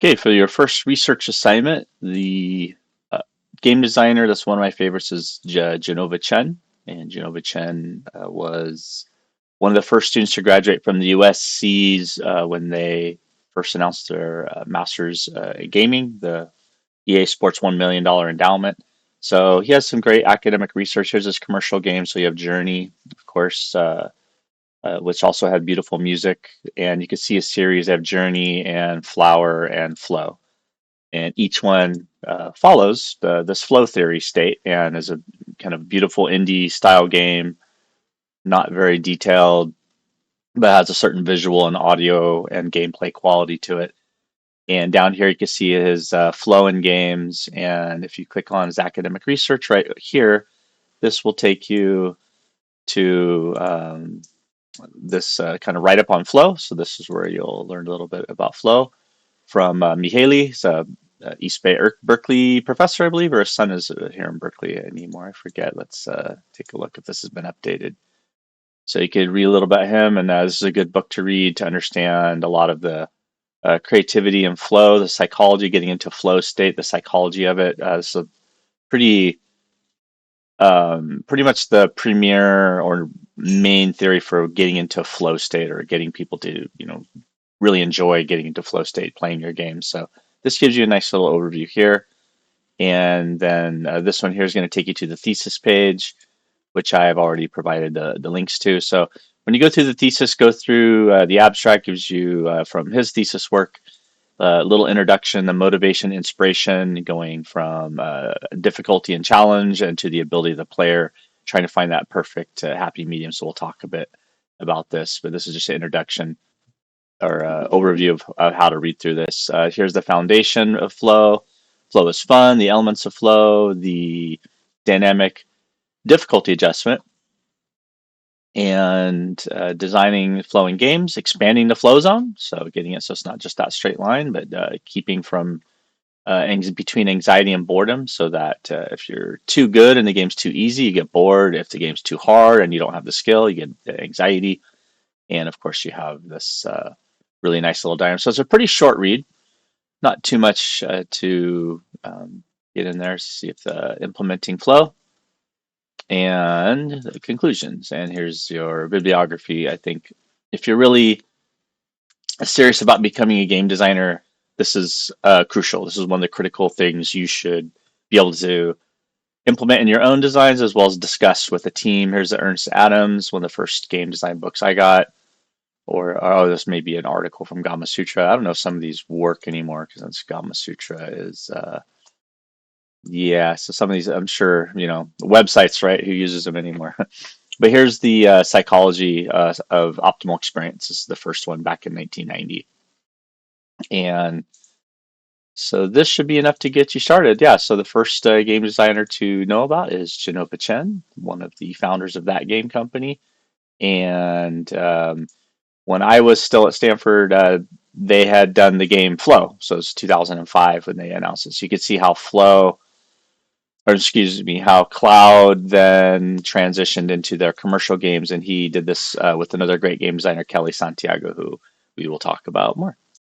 Okay, for your first research assignment, the game designer that's one of my favorites is Jenova Chen. And Jenova Chen was one of the first students to graduate from the USC's when they first announced their master's in gaming, the EA Sports $1 million endowment. So he has some great academic research. Here's his commercial game. So you have Journey, of course, which also had beautiful music. And you can see a series of Journey and Flower and Flow, and each one follows this flow theory state and is a kind of beautiful indie style game, not very detailed, but has a certain visual and audio and gameplay quality to it. And down here, you can see his flow in games. And if you click on his academic research right here, this will take you to this kind of write up on flow. So this is where you'll learn a little bit about flow from Mihaly. He's a East Bay Berkeley professor, I believe, or his son is here in Berkeley anymore. I forget. Let's take a look if this has been updated. So you could read a little about him, and this is a good book to read to understand a lot of the creativity and flow, the psychology, getting into flow state, the psychology of it. So pretty, pretty much the premier or main theory for getting into flow state or getting people to, really enjoy getting into flow state playing your game. So this gives you a nice little overview here. And then this one here is going to take you to the thesis page, which I have already provided the links to. So when you go through the thesis, go through the abstract, gives you from his thesis work a little introduction, the motivation, inspiration, going from difficulty and challenge and to the ability of the player, trying to find that perfect happy medium. So we'll talk a bit about this, but this is just an introduction or overview of how to read through this. Here's the foundation of flow. Flow is fun, the elements of flow, the dynamic difficulty adjustment, and designing flowing games, expanding the flow zone. So getting it so it's not just that straight line, but keeping from between anxiety and boredom, so that if you're too good and the game's too easy, you get bored. If the game's too hard and you don't have the skill, you get anxiety. And of course, you have this really nice little diagram. So it's a pretty short read, not too much to get in there. See if the implementing flow and the conclusions. And here's your bibliography. I think if you're really serious about becoming a game designer, this is crucial. This is one of the critical things you should be able to implement in your own designs as well as discuss with the team. Here's the Ernest Adams, one of the first game design books I got. Or, oh, this may be an article from Gama Sutra. I don't know if some of these work anymore because Gama Sutra is, yeah, so some of these, I'm sure, websites, right, who uses them anymore. But here's the psychology of optimal experience. This is the first one back in 1990. And so this should be enough to get you started. Yeah, so the first game designer to know about is Jenova Chen, one of the founders of that game company. And when I was still at Stanford, they had done the game Flow. So it's 2005 when they announced it. So you could see how Flow, or excuse me, how Cloud then transitioned into their commercial games. And he did this with another great game designer, Kelly Santiago, who we will talk about more.